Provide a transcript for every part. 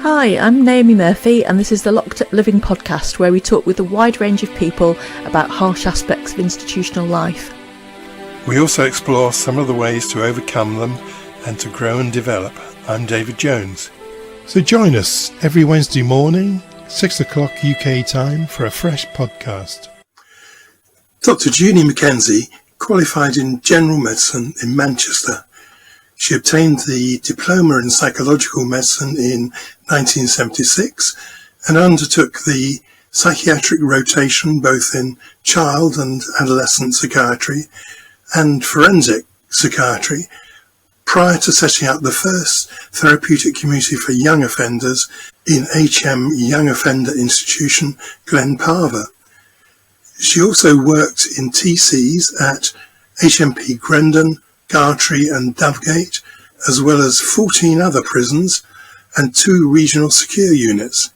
Hi, I'm Naomi Murphy, and this is the Locked Up Living podcast, where we talk with a wide range of people about harsh aspects of institutional life. We also explore some of the ways to overcome them and to grow and develop. I'm David Jones. So join us every Wednesday morning, 6 o'clock UK time, for a fresh podcast. Dr. Judy Mackenzie qualified in general medicine in Manchester. She obtained the diploma in psychological medicine in 1976 and undertook the psychiatric rotation both in child and adolescent psychiatry and forensic psychiatry prior to setting up the first therapeutic community for young offenders in HM Young Offender Institution, Glen Parva. She also worked in TCs at HMP Grendon, Gartree and Dovegate, as well as 14 other prisons and 2 regional secure units.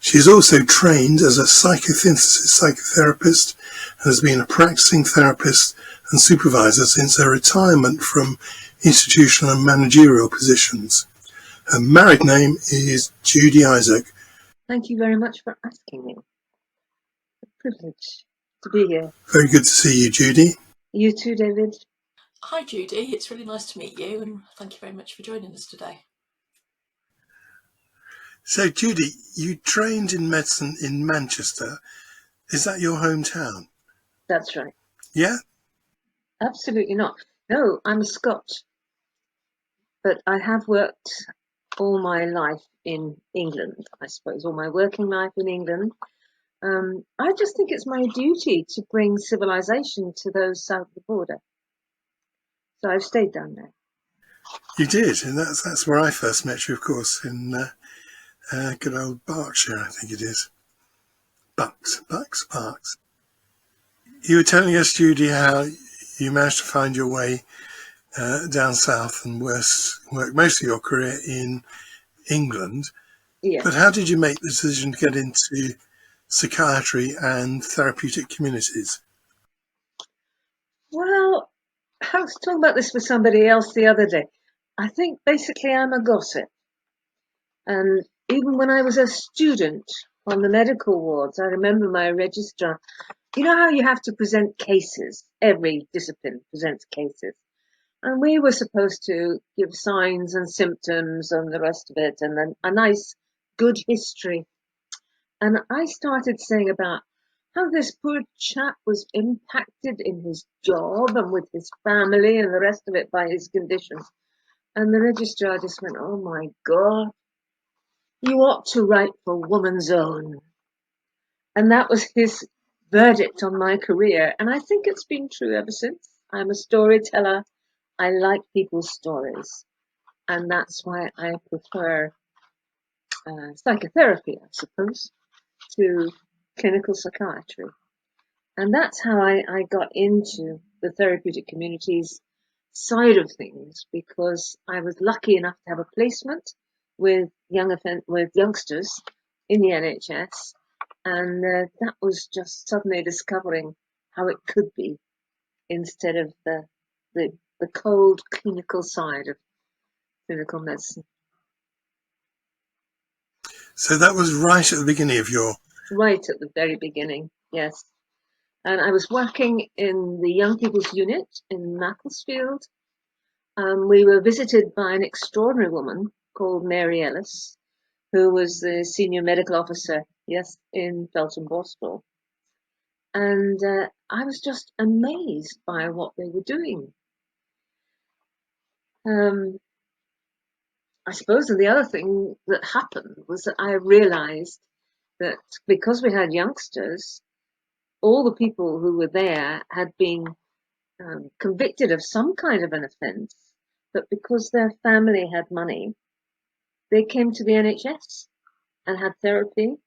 She is also trained as a psychosynthesis psychotherapist and has been a practicing therapist and supervisor since her retirement from institutional and managerial positions. Her married name is Judy Isaac. Thank you very much for asking me. It's a privilege to be here. Very good to see you, Judy. You too, David. Hi Judy, it's really nice to meet you, and thank you very much for joining us today. So, Judy, you trained in medicine in Manchester. Is that your hometown? That's right. Yeah? Absolutely not. No, I'm a Scot. But I have worked all my life in England, I suppose, all my working life in England. I just think it's my duty to bring civilization to those south of the border. So I've stayed down there. You did, and that's where I first met you, of course, in good old Berkshire, I think it is. Bucks. You were telling us, Judy, how you managed to find your way down south and work most of your career in England. Yes. But how did you make the decision to get into psychiatry and therapeutic communities? Well, I was talking about this with somebody else the other day. I think basically I'm a gossip. And even when I was a student on the medical wards, I remember my registrar, you know how you have to present cases? Every discipline presents cases. And we were supposed to give signs and symptoms and the rest of it, and then a nice, good history. And I started saying about how this poor chap was impacted in his job and with his family and the rest of it by his condition. And the registrar just went, "Oh my God, you ought to write for Woman's Own." And that was his verdict on my career. And I think it's been true ever since. I'm a storyteller. I like people's stories. And that's why I prefer psychotherapy, I suppose, to clinical psychiatry. And that's how I got into the therapeutic communities side of things, because I was lucky enough to have a placement with youngsters in the NHS, and that was just suddenly discovering how it could be instead of the cold clinical side of clinical medicine. So that was right at the beginning of your... Right at the very beginning, yes. And I was working in the young people's unit in Macclesfield. We were visited by an extraordinary woman called Mary Ellis, who was the senior medical officer, yes, in Felton Borstal. And I was just amazed by what they were doing. I suppose the other thing that happened was that I realized that because we had youngsters, all the people who were there had been convicted of some kind of an offence, but because their family had money, they came to the NHS and had therapy,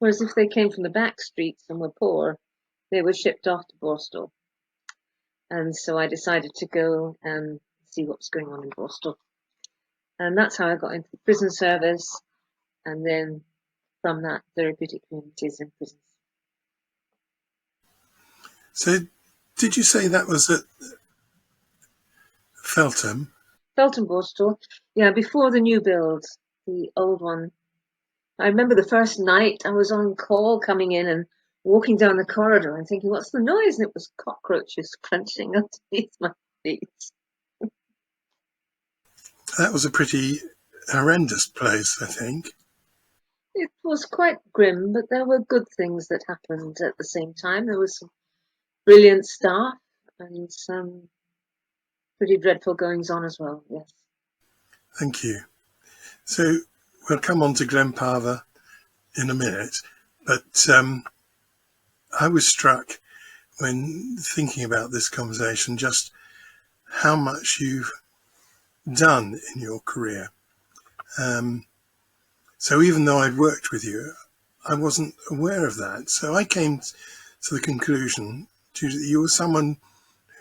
whereas if they came from the back streets and were poor, they were shipped off to Borstal. And so I decided to go and see what was going on in Borstal. And that's how I got into the prison service, and then from that, therapeutic communities in prisons. So did you say that was at Feltham? Felton Borstal, yeah, before the new build. the old one. I remember the first night I was on call coming in and walking down the corridor and thinking, what's the noise? And it was cockroaches crunching underneath my feet. That was a pretty horrendous place, I think. It was quite grim, but there were good things that happened at the same time. There was some brilliant staff and some pretty dreadful goings on as well, yes. Thank you. So we'll come on to Glen Parva in a minute, but I was struck when thinking about this conversation just how much you've done in your career. So even though I'd worked with you, I wasn't aware of that. So I came to the conclusion that you were someone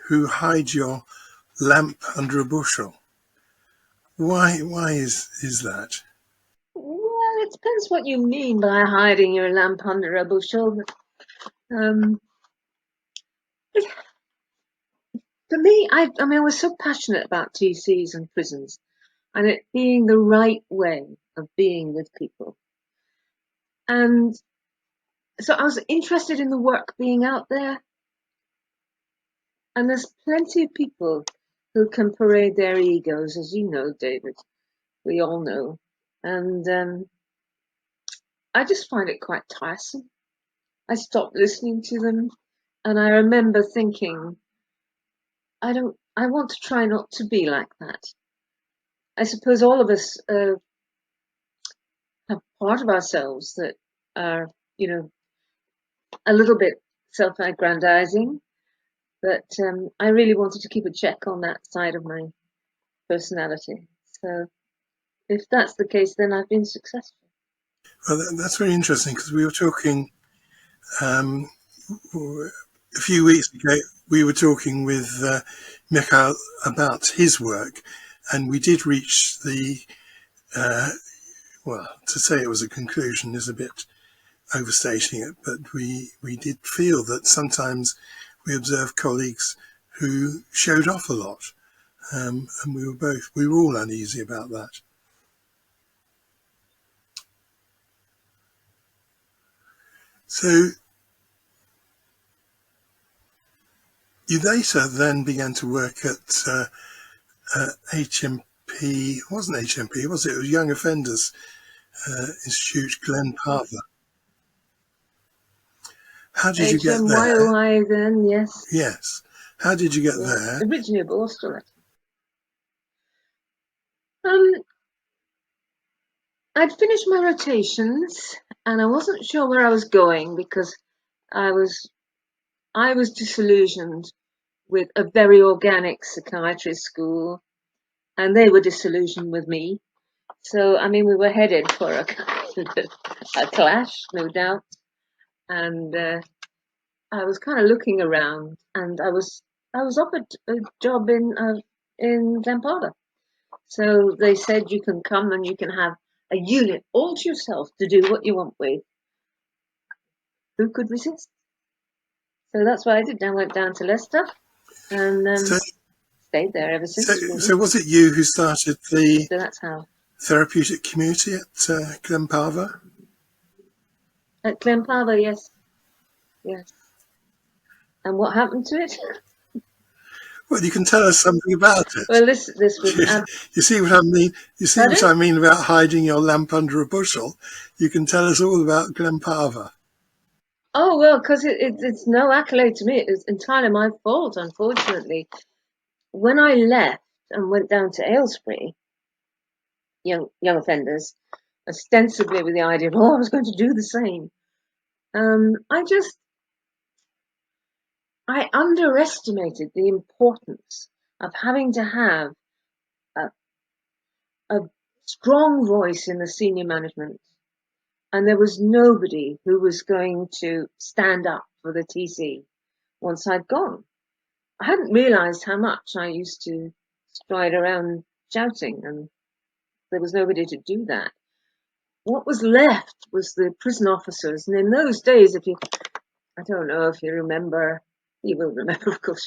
who hides your lamp under a bushel. Why is that? Well, it depends what you mean by hiding your lamp under a bushel. For me, I was so passionate about TCs and prisons and it being the right way of being with people. And so I was interested in the work being out there. And there's plenty of people who can parade their egos, as you know, David. We all know. And I just find it quite tiresome. I stopped listening to them. And I remember thinking, I want to try not to be like that. I suppose all of us have part of ourselves that are, a little bit self-aggrandizing, but I really wanted to keep a check on that side of my personality. So if that's the case, then I've been successful. Well, that's very interesting because we were talking a few weeks ago. We were talking with Mikhail about his work, and we did reach the well, to say it was a conclusion is a bit overstating it, but we did feel that sometimes we observed colleagues who showed off a lot, and we were all uneasy about that. So you later then began to work at HMP. It wasn't HMP, was it? It was Young Offenders Institute, Glen Parva. How did you get there? HMYOI then, yes. Yes. How did you get there? Originally a Borstal. I'd finished my rotations and I wasn't sure where I was going because I was disillusioned with a very organic psychiatry school and they were disillusioned with me. So, we were headed for a clash, no doubt. And I was kind of looking around and I was offered a job in Glen Parva. So they said you can come and you can have a unit all to yourself to do what you want with. Who could resist? So that's what I did. I went down to Leicester and stayed there ever since. So was it you who started the So that's how. Therapeutic community at Glen Parva? At Glen Parva, yes. Yes. And what happened to it? Well, you can tell us something about it. Well, this was. You see what I mean? You see what I mean about hiding your lamp under a bushel? You can tell us all about Glen Parva. Oh, well, because it's no accolade to me. It's entirely my fault, unfortunately. When I left and went down to Aylesbury, young offenders, ostensibly with the idea of, I was going to do the same. I underestimated the importance of having to have a strong voice in the senior management. And there was nobody who was going to stand up for the TC once I'd gone. I hadn't realized how much I used to stride around shouting, and there was nobody to do that. What was left was the prison officers. And in those days, I don't know if you remember, you will remember, of course,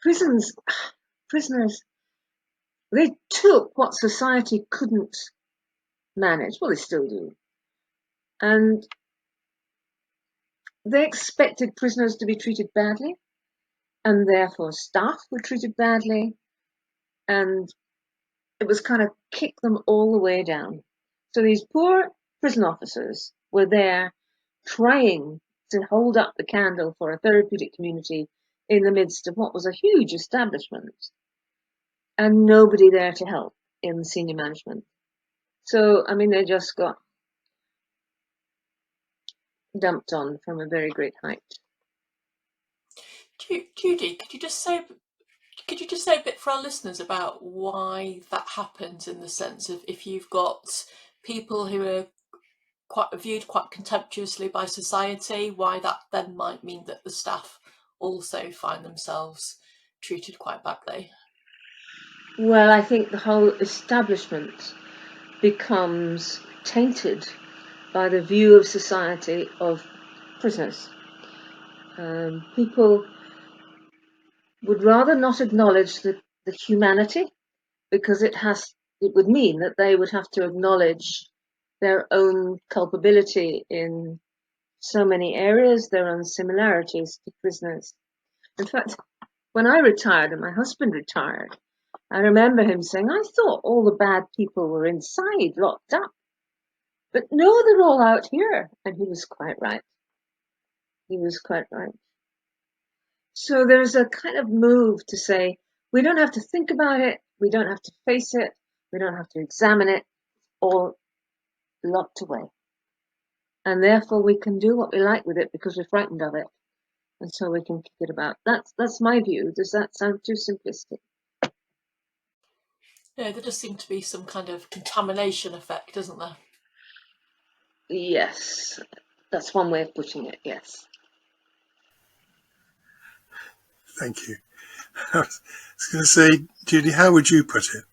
prisoners They took what society couldn't manage, well, they still do, and they expected prisoners to be treated badly, and therefore staff were treated badly, and it was kind of kick them all the way down. So these poor prison officers were there trying to hold up the candle for a therapeutic community in the midst of what was a huge establishment, and nobody there to help in the senior management. So, I mean, they just got dumped on from a very great height. Judy, could you just say a bit for our listeners about why that happens, in the sense of if you've got people who are viewed quite contemptuously by society, why that then might mean that the staff also find themselves treated quite badly? Well, I think the whole establishment becomes tainted by the view of society of prisoners. People would rather not acknowledge the humanity, because it would mean that they would have to acknowledge their own culpability in so many areas, their own similarities to prisoners. In fact, when I retired and my husband retired, I remember him saying, I thought all the bad people were inside, locked up. But no, they're all out here. And he was quite right. He was quite right. So there's a kind of move to say, we don't have to think about it. We don't have to face it. We don't have to examine it. All locked away. And therefore we can do what we like with it because we're frightened of it. And so we can kick it about. That's my view. Does that sound too simplistic? Yeah, there does seem to be some kind of contamination effect, isn't there? Yes. That's one way of putting it, yes. Thank you. I was going to say, Judy, how would you put it?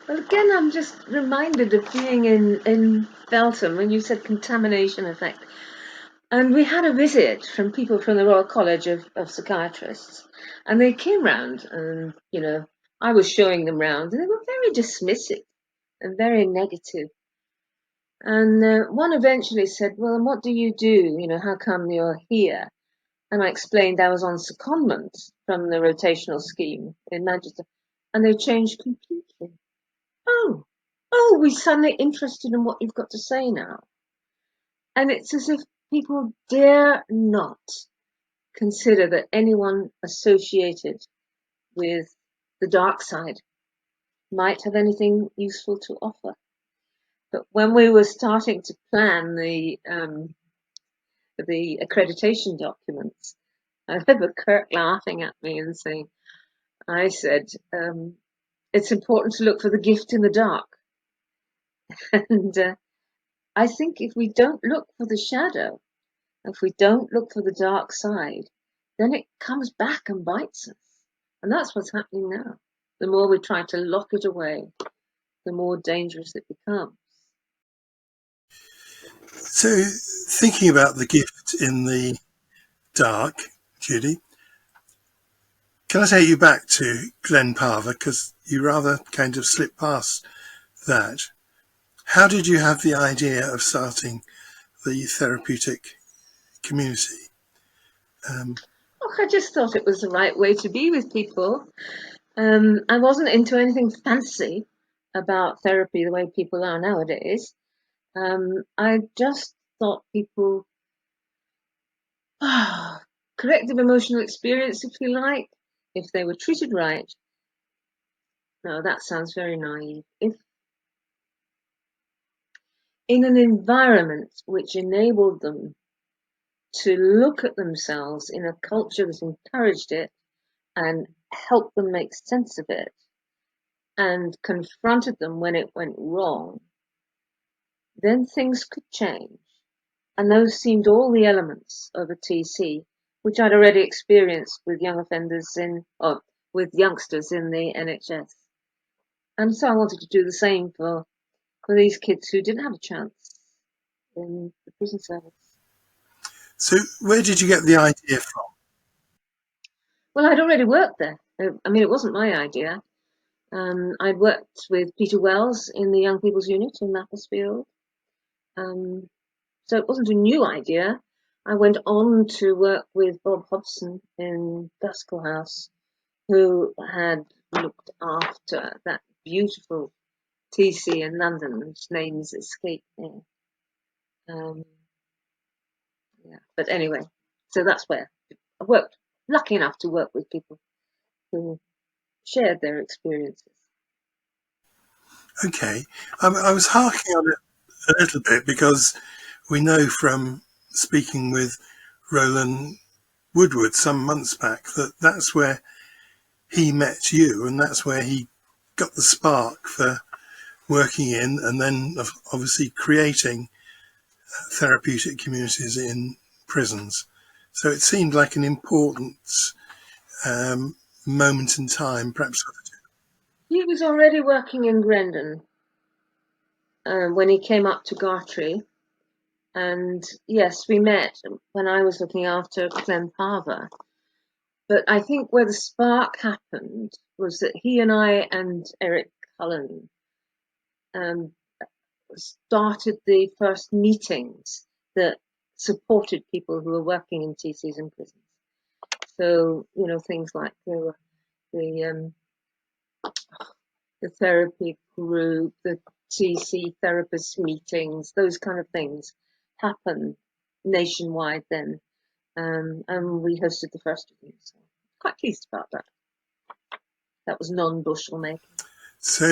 Well, again, I'm just reminded of being in Feltham when you said contamination effect. And we had a visit from people from the Royal College of Psychiatrists. And they came round and, I was showing them round and they were very dismissive and very negative. And one eventually said, well, and what do you do? How come you're here? And I explained I was on secondment from the rotational scheme in Manchester. And they changed completely. Oh, we're suddenly interested in what you've got to say now. And it's as if people dare not consider that anyone associated with the dark side might have anything useful to offer. But when we were starting to plan the accreditation documents, I remember Kirk laughing at me and saying, I said, it's important to look for the gift in the dark. And I think if we don't look for the shadow, if we don't look for the dark side, then it comes back and bites us. And that's what's happening now. The more we try to lock it away, the more dangerous it becomes. So, thinking about the gift in the dark, Judy, can I take you back to Glen Parva, because you rather kind of slipped past that. How did you have the idea of starting the therapeutic community? I just thought it was the right way to be with people. I wasn't into anything fancy about therapy the way people are nowadays. I just thought people, corrective emotional experience, if you like, if they were treated right. No, that sounds very naive. If in an environment which enabled them to look at themselves in a culture that encouraged it and helped them make sense of it and confronted them when it went wrong, then things could change. And those seemed all the elements of a TC, which I'd already experienced with young offenders with youngsters in the NHS. And so I wanted to do the same for these kids who didn't have a chance in the prison service. So where did you get the idea from? Well, I'd already worked there. I mean, it wasn't my idea. I'd worked with Peter Wells in the Young People's Unit in Macclesfield. So it wasn't a new idea. I went on to work with Bob Hobson in Gaskell House, who had looked after that beautiful TC in London, whose names escape me. Yeah, but anyway, so that's where I worked. Lucky enough to work with people who shared their experiences. Okay. I was harking on it a little bit because we know from speaking with Roland Woodward some months back that that's where he met you, and that's where he got the spark for working in and then obviously creating therapeutic communities in prisons. So it seemed like an important moment in time, perhaps. He was already working in Grendon when he came up to Gartree. And yes, we met when I was looking after Glen Parva. But I think where the spark happened was that he and I and Eric Cullen started the first meetings that supported people who were working in TCs and prisons. So, you know, things like the therapy group, the TC therapist meetings, those kind of things happened nationwide then. And we hosted the first of them. So quite pleased about that. That was non-bushel making. So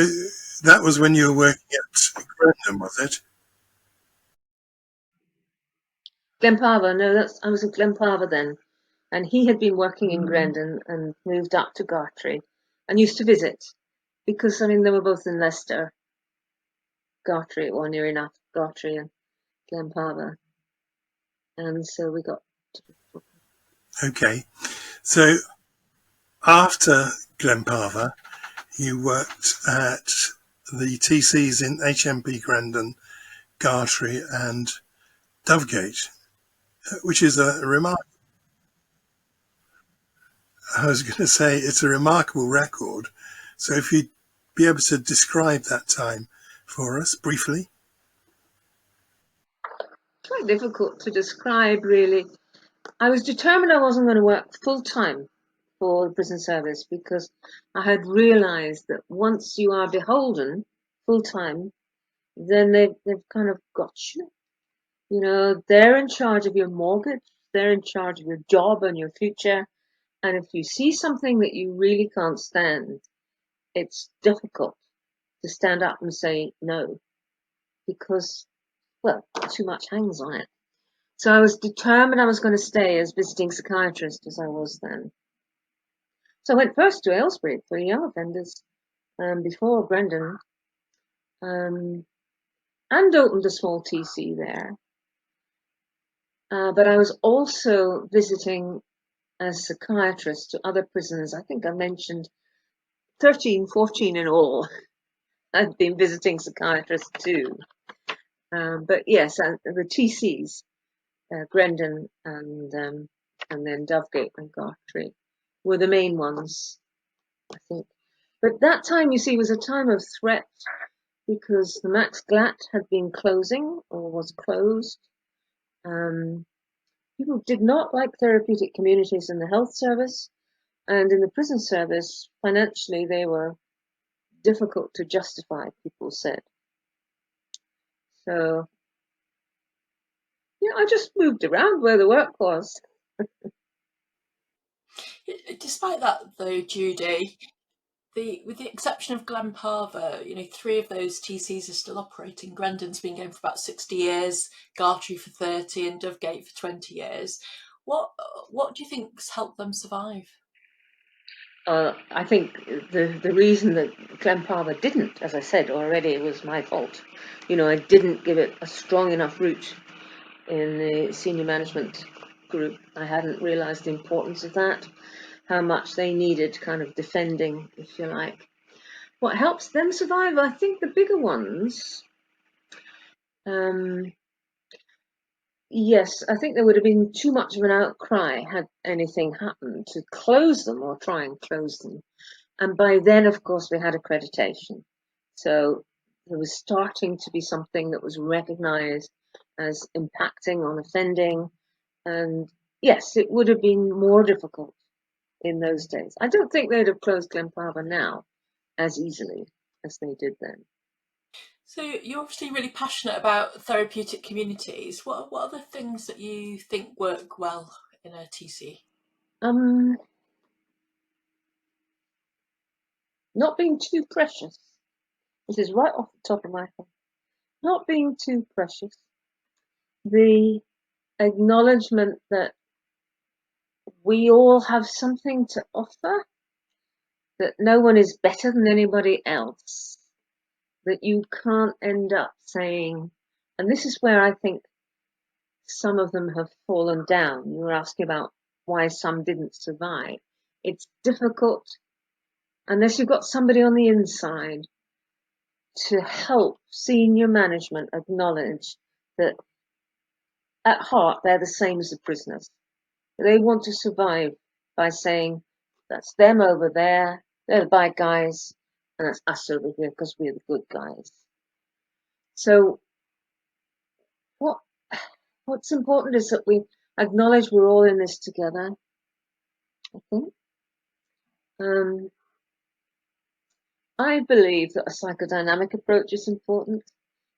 that was when you were working at Grendon, was it? Glen Parva, no, I was at Glen Parva then. And he had been working in Grendon and moved up to Gartree and used to visit because, I mean, they were both in Leicester, Gartree, or near enough, Gartree and Glen Parva. And so we got to. Okay. So after Glen Parva, you worked at the TCs in HMP Grendon, Gartree and Dovegate, which is a remark. I was going to say it's a remarkable record. So if you'd be able to describe that time for us briefly. Quite difficult to describe, really. I was determined I wasn't going to work full time for the prison service because I had realised that once you are beholden full time, then they've kind of got you. You know, they're in charge of your mortgage, they're in charge of your job and your future. And if you see something that you really can't stand, it's difficult to stand up and say no because, well, too much hangs on it. So I was determined I was going to stay as visiting psychiatrist as I was then. So I went first to Aylesbury for young offenders before Grendon, and opened a small TC there. But I was also visiting as psychiatrist to other prisoners. I think I mentioned 13, 14 in all. I've been visiting psychiatrists too. But yes, the TCs, Grendon and then Dovegate and Gartree were the main ones, I think. But that time, you see, was a time of threat because the Max Glatt had been closing or was closed. People did not like therapeutic communities in the health service, and in the prison service, financially, they were difficult to justify, people said. So, yeah, I just moved around where the work was. Despite that, though, Judy, with the exception of Glen Parva, you know, 3 of those TCs are still operating. Grendon's been going for about 60 years, Gartree for 30, and Dovegate for 20 years. What do you think's helped them survive? I think the reason that Glen Parva didn't, as I said already, was my fault. You know, I didn't give it a strong enough root in the senior management group. I hadn't realised the importance of that, how much they needed kind of defending, if you like. What helps them survive, I think the bigger ones, Yes, I think there would have been too much of an outcry had anything happened to close them or try and close them. And by then, of course, we had accreditation. So there was starting to be something that was recognized as impacting on offending. And yes, it would have been more difficult in those days. I don't think they'd have closed Glen Parva now as easily as they did then. So you're obviously really passionate about therapeutic communities. What are the things that you think work well in a TC? Not being too precious. This is right off the top of my head. Not being too precious. The acknowledgement that we all have something to offer, that no one is better than anybody else, that you can't end up saying, and this is where I think some of them have fallen down. You were asking about why some didn't survive. It's difficult unless you've got somebody on the inside to help senior management acknowledge that at heart they're the same as the prisoners. They want to survive by saying, that's them over there, they're the bad guys, and that's us over here because we're the good guys. So what's important is that we acknowledge we're all in this together, I think. I believe that a psychodynamic approach is important.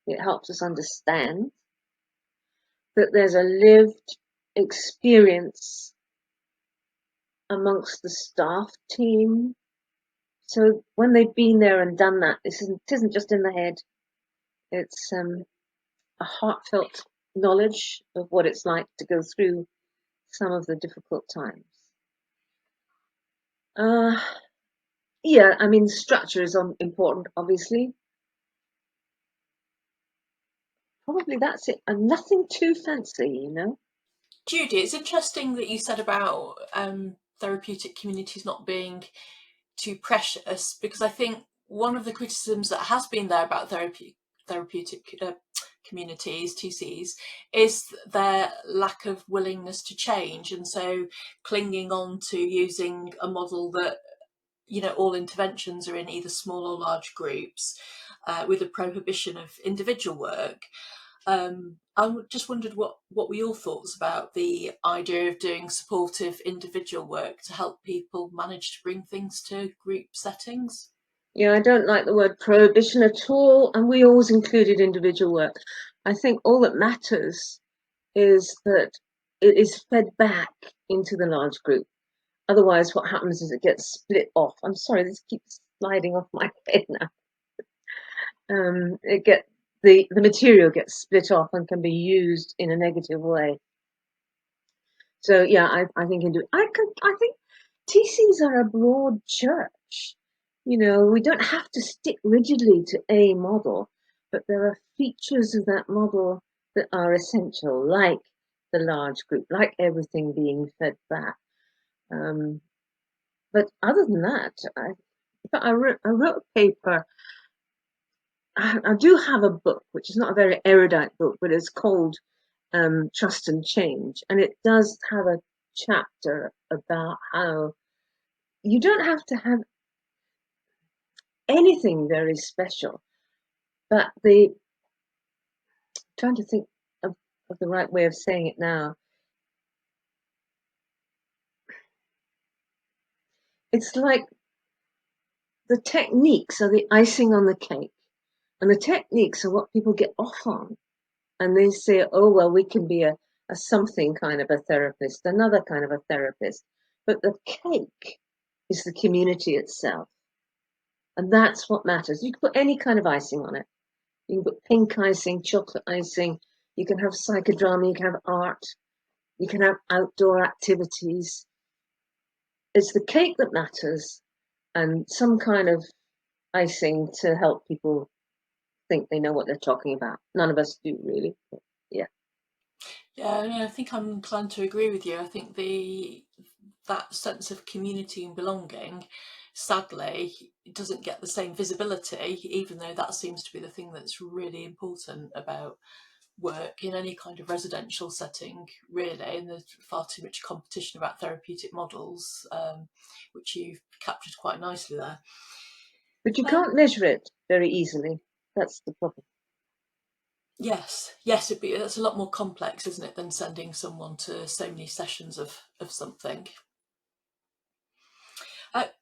It helps us understand that there's a lived experience amongst the staff team. So when they've been there and done that, it isn't just in the head. It's a heartfelt knowledge of what it's like to go through some of the difficult times. Yeah, I mean, structure is important, obviously. Probably that's it, and nothing too fancy, you know. Judy, it's interesting that you said about therapeutic communities not being too precious, because I think one of the criticisms that has been there about therapeutic communities, TCs, is their lack of willingness to change, and so clinging on to using a model that, you know, all interventions are in either small or large groups, with a prohibition of individual work. I just wondered what were your thoughts about the idea of doing supportive individual work to help people manage to bring things to group settings? Yeah, I don't like the word prohibition at all, and we always included individual work. I think all that matters is that it is fed back into the large group. Otherwise, what happens is it gets split off. I'm sorry, this keeps sliding off my head now. The material gets split off and can be used in a negative way. So yeah, I think I think TCs are a broad church. You know, we don't have to stick rigidly to a model, but there are features of that model that are essential, like the large group, like everything being fed back. But other than that, I wrote a paper. I do have a book, which is not a very erudite book, but it's called Trust and Change, and it does have a chapter about how you don't have to have anything very special, but trying to think of the right way of saying it now. It's like the techniques are the icing on the cake, and the techniques are what people get off on, and they say, oh well, we can be a something kind of a therapist, another kind of a therapist, but the cake is the community itself. And that's what matters. You can put any kind of icing on it. You can put pink icing, chocolate icing. You can have psychodrama. You can have art. You can have outdoor activities. It's the cake that matters, and some kind of icing to help people think they know what they're talking about. None of us do, really. But yeah. Yeah, I think I'm inclined to agree with you. I think that sense of community and belonging, sadly, doesn't get the same visibility, even though that seems to be the thing that's really important about work in any kind of residential setting, really, and there's far too much competition about therapeutic models, which you've captured quite nicely there. But you can't measure it very easily. That's the problem. Yes, that's a lot more complex, isn't it, than sending someone to so many sessions of something.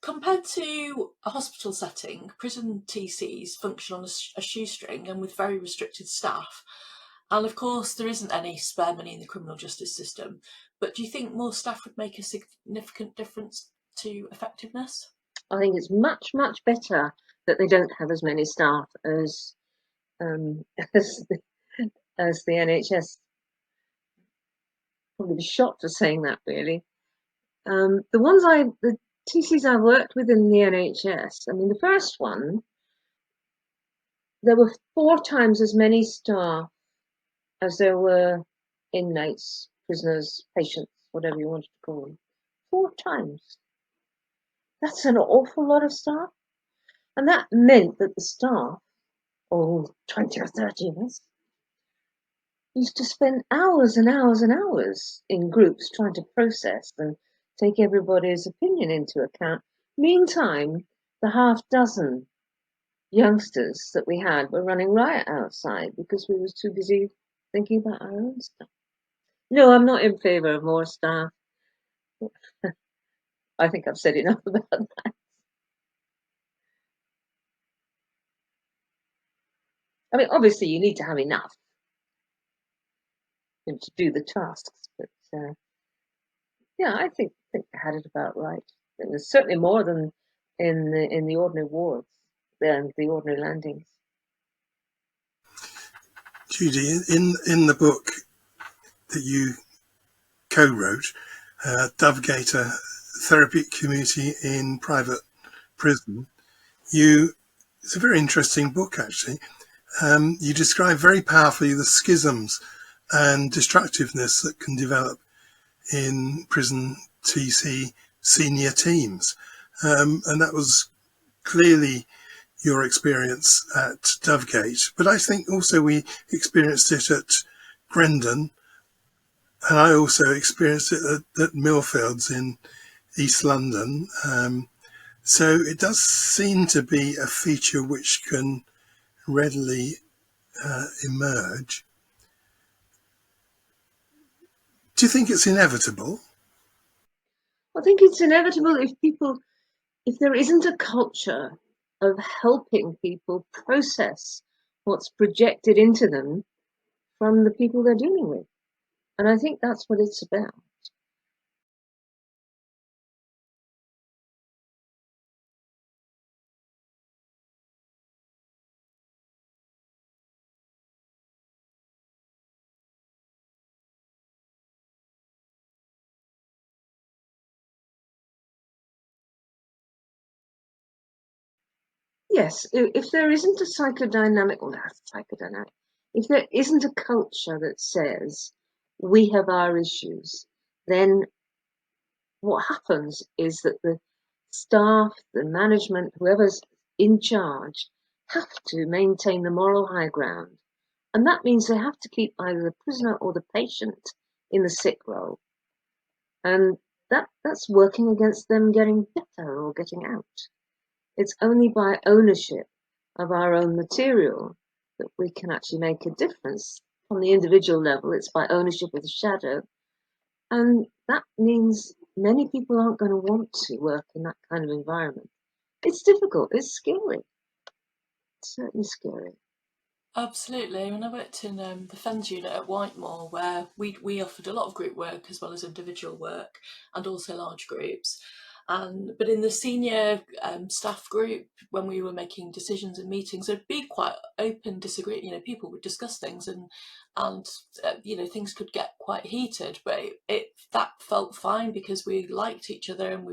Compared to a hospital setting, prison TCs function on a shoestring and with very restricted staff. And of course, there isn't any spare money in the criminal justice system. But do you think more staff would make a significant difference to effectiveness? I think it's much, much better that they don't have as many staff as as the NHS. Probably be shocked for saying that, really. The TCs I worked with in the NHS, I mean, the first one, there were 4 times as many staff as there were inmates, prisoners, patients, whatever you wanted to call them. 4 times. That's an awful lot of staff. And that meant that the staff, 20 or 30 of us, used to spend hours and hours and hours in groups trying to process and take everybody's opinion into account. Meantime, the half dozen youngsters that we had were running riot outside because we was too busy thinking about our own stuff. No, I'm not in favour of more staff. I think I've said enough about that. I mean, obviously you need to have enough to do the tasks, but yeah, I think they had it about right. It was certainly more than in the ordinary wards than the ordinary landings. Judy, in the book that you co-wrote, Dovegate, a therapeutic community in private prison, it's a very interesting book, actually. You describe very powerfully the schisms and destructiveness that can develop in prison TC senior teams. And that was clearly your experience at Dovegate. But I think also we experienced it at Grendon, and I also experienced it at Millfields in East London. So it does seem to be a feature which can readily emerge. Do you think it's inevitable? I think it's inevitable if there isn't a culture of helping people process what's projected into them from the people they're dealing with. And I think that's what it's about. Yes, if there isn't a psychodynamic, or psychodynamic, if there isn't a culture that says we have our issues, then what happens is that the staff, the management, whoever's in charge, have to maintain the moral high ground. And that means they have to keep either the prisoner or the patient in the sick role. And that's working against them getting better or getting out. It's only by ownership of our own material that we can actually make a difference. On the individual level, it's by ownership of the shadow. And that means many people aren't going to want to work in that kind of environment. It's difficult. It's scary. It's certainly scary. Absolutely. When I worked in the Fens unit at Whitemore, where we offered a lot of group work as well as individual work, and also large groups. But in the senior staff group, when we were making decisions and meetings, there'd be quite open disagreement. You know, people would discuss things, and things could get quite heated. But that felt fine because we liked each other, and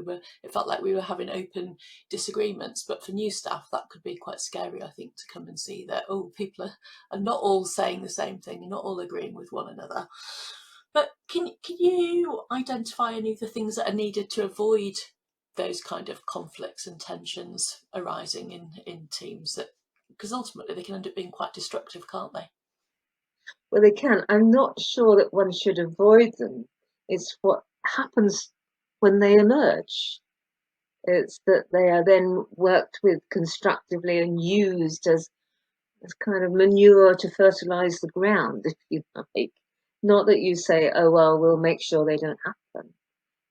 it felt like we were having open disagreements. But for new staff, that could be quite scary, I think, to come and see that people are not all saying the same thing, and not all agreeing with one another. But can you identify any of the things that are needed to avoid those kind of conflicts and tensions arising in teams, that because ultimately they can end up being quite destructive, can't they? Well, they can. I'm not sure that one should avoid them. It's what happens when they emerge. It's that they are then worked with constructively and used as kind of manure to fertilize the ground, if you like. Not that you say, oh, well, we'll make sure they don't happen.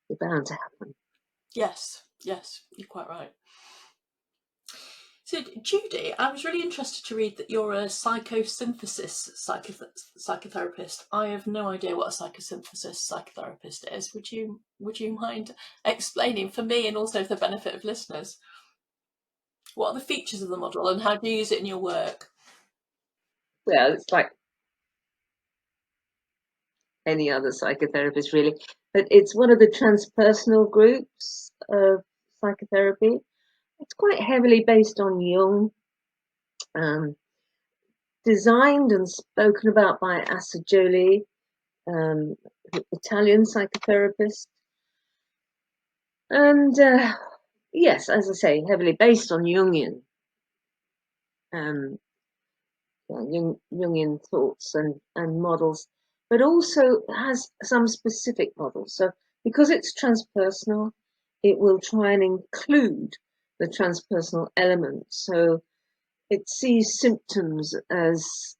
They're bound to happen. Yes, you're quite right. So, Judy, I was really interested to read that you're a psychosynthesis psychotherapist. I have no idea what a psychosynthesis psychotherapist is. Would you mind explaining for me and also for the benefit of listeners? What are the features of the model and how do you use it in your work? Well, it's like any other psychotherapist, really. But it's one of the transpersonal groups of psychotherapy. It's quite heavily based on Jung, designed and spoken about by Assagioli, Italian psychotherapist. And yes, as I say, heavily based on Jungian Jungian thoughts and models, but also has some specific models. So because it's transpersonal, it will try and include the transpersonal element. So it sees symptoms as,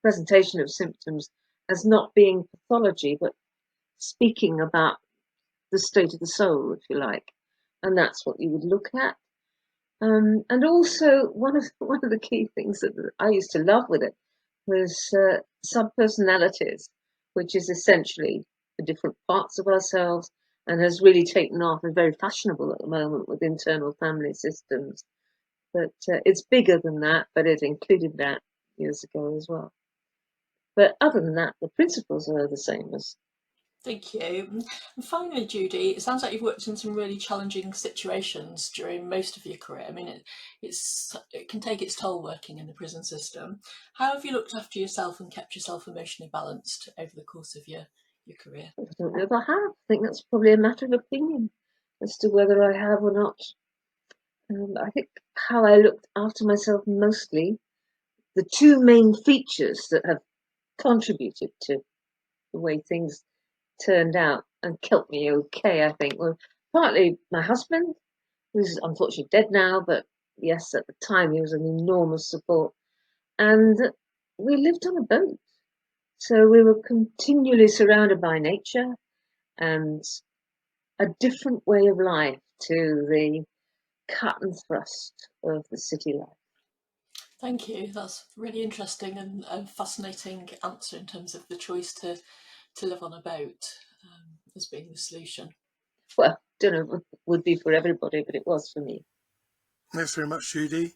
presentation of symptoms as not being pathology, but speaking about the state of the soul, if you like. And that's what you would look at. And also one of the key things that I used to love with it was subpersonalities, which is essentially the different parts of ourselves and has really taken off and very fashionable at the moment with internal family systems. But it's bigger than that, but it included that years ago as well. But other than that, the principles are the same as. Thank you. And finally, Judy, it sounds like you've worked in some really challenging situations during most of your career. I mean, it can take its toll working in the prison system. How have you looked after yourself and kept yourself emotionally balanced over the course of your career? I don't know if I have. I think that's probably a matter of opinion as to whether I have or not. I think how I looked after myself mostly, the two main features that have contributed to the way things turned out and kept me okay, I think, were partly my husband, who's unfortunately dead now, but yes, at the time he was an enormous support. And we lived on a boat. So we were continually surrounded by nature and a different way of life to the cut and thrust of the city life. Thank you. That's really interesting and fascinating answer in terms of the choice to live on a boat as being the solution. Well, don't know if it would be for everybody, but it was for me. Thanks very much, Judy.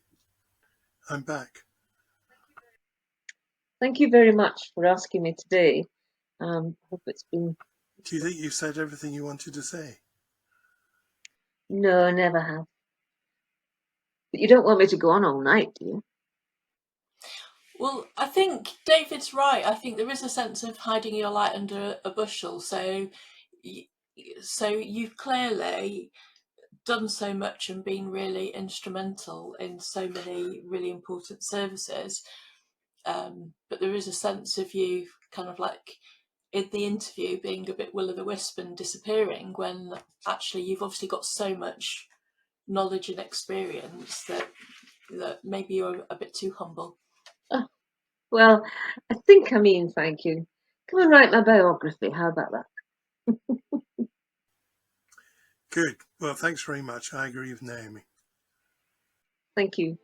I'm back. Thank you very much for asking me today. Hope it's been. Do you think you've said everything you wanted to say? No, I never have. But you don't want me to go on all night, do you? Well, I think David's right. I think there is a sense of hiding your light under a bushel. So you've clearly done so much and been really instrumental in so many really important services. But there is a sense of you kind of like in the interview being a bit will-o'-the-wisp and disappearing when actually you've obviously got so much knowledge and experience that maybe you're a bit too humble. Oh, well, I think I mean thank you. Come and write my biography. How about that? Good. Well, thanks very much. I agree with Naomi. Thank you.